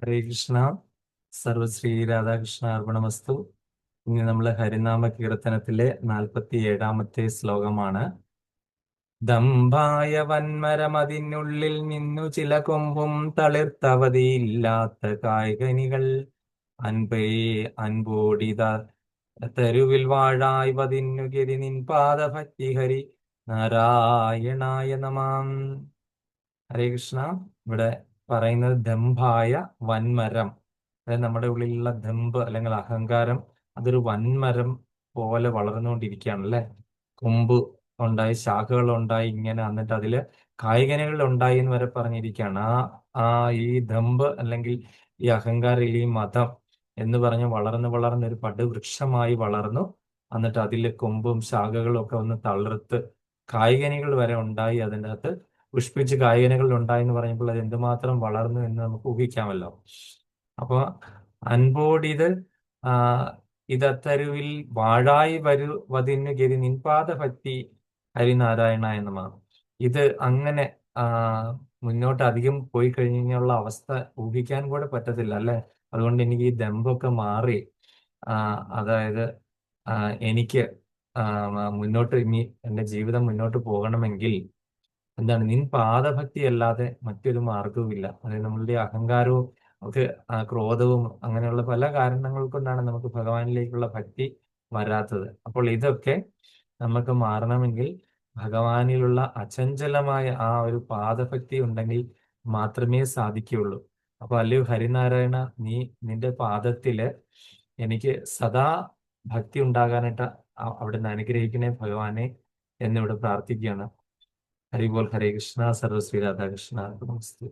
ഹരേ കൃഷ്ണ. സർവശ്രീ രാധാകൃഷ്ണ അർപ്പണമസ്തു. ഇനി നമ്മൾ ഹരിനാമ കീർത്തനത്തിലെ 47-ാമത്തെ ശ്ലോകമാണ്. ദംഭായ വന്മരമതിനുള്ളിൽ നിന്നു ചില കൊമ്പും തളിർത്തവധിയില്ലാത്ത കായ്കനികൾ അൻപേ അൻപോടിത തെരുവിൽ വാഴായി വതിന്നു ഗതി നിൻ പാദഭക്തി ഹരി നാരായണായ നമാം. ഹരേ കൃഷ്ണ. ഇവിടെ പറയുന്നത് ദംഭായ വൻമരം, അതായത് നമ്മുടെ ഉള്ളിലുള്ള ദമ്പ് അല്ലെങ്കിൽ അഹങ്കാരം, അതൊരു വൻമരം പോലെ വളർന്നുകൊണ്ടിരിക്കുകയാണ് അല്ലെ. കൊമ്പ് ഉണ്ടായി, ശാഖകൾ ഉണ്ടായി, ഇങ്ങനെ എന്നിട്ട് അതില് കായ്കനികൾ ഉണ്ടായി എന്ന് വരെ പറഞ്ഞിരിക്കുകയാണ്. ആ ഈ ദമ്പ് അല്ലെങ്കിൽ ഈ അഹങ്കാരം, ഈ മതം എന്ന് പറഞ്ഞ് വളർന്ന് വളർന്ന് ഒരു പടുവൃക്ഷമായി വളർന്നു. എന്നിട്ട് അതിൽ കൊമ്പും ശാഖകളും ഒക്കെ ഒന്ന് തളിർത്ത് കായ്കനികൾ വരെ ഉണ്ടായി, അതിൻ്റെ അകത്ത് പുഷ്പിച്ച് കായ്കനികൾ ഉണ്ടായി എന്ന് പറയുമ്പോൾ അത് എന്തുമാത്രം വളർന്നു എന്ന് നമുക്ക് ഊഹിക്കാമല്ലോ. അപ്പൊ അൻപോടിത് ഇതത്തരുവിൽ വാഴായി വതിന്നു ഗതി നിൻപാദ ഭക്തി ഹരിനാരായണ എന്നമാണ്. ഇത് അങ്ങനെ മുന്നോട്ട് അധികം പോയി കഴിഞ്ഞുള്ള അവസ്ഥ ഊഹിക്കാൻ കൂടെ പറ്റത്തില്ല അല്ലെ. അതുകൊണ്ട് എനിക്ക് ഈ ദമ്പൊക്കെ മാറി, അതായത് എനിക്ക് മുന്നോട്ട് ഇനി എൻ്റെ ജീവിതം മുന്നോട്ട് പോകണമെങ്കിൽ എന്താണ്, നിൻ പാദഭക്തി അല്ലാതെ മറ്റൊരു മാർഗവുമില്ല. അതായത് നമ്മളുടെ അഹങ്കാരവും നമുക്ക് ക്രോധവും അങ്ങനെയുള്ള പല കാരണങ്ങൾ കൊണ്ടാണ് നമുക്ക് ഭഗവാനിലേക്കുള്ള ഭക്തി വരാത്തത്. അപ്പോൾ ഇതൊക്കെ നമുക്ക് മാറണമെങ്കിൽ ഭഗവാനിലുള്ള അചഞ്ചലമായ ആ ഒരു പാദഭക്തി ഉണ്ടെങ്കിൽ മാത്രമേ സാധിക്കുകയുള്ളൂ. അപ്പൊ അല്ലയോ ഹരിനാരായണ, നീ നിന്റെ പാദത്തില് എനിക്ക് സദാ ഭക്തി ഉണ്ടാകാനായിട്ട് അവിടുന്ന് അനുഗ്രഹിക്കണേ ഭഗവാനെ എന്നിവിടെ പ്രാർത്ഥിക്കുകയാണ്. ഹരി ബോൾ. ഹരേ കൃഷ്ണ. സർവശ്രീ രാധാകൃഷ്ണ. നമസ്തേ.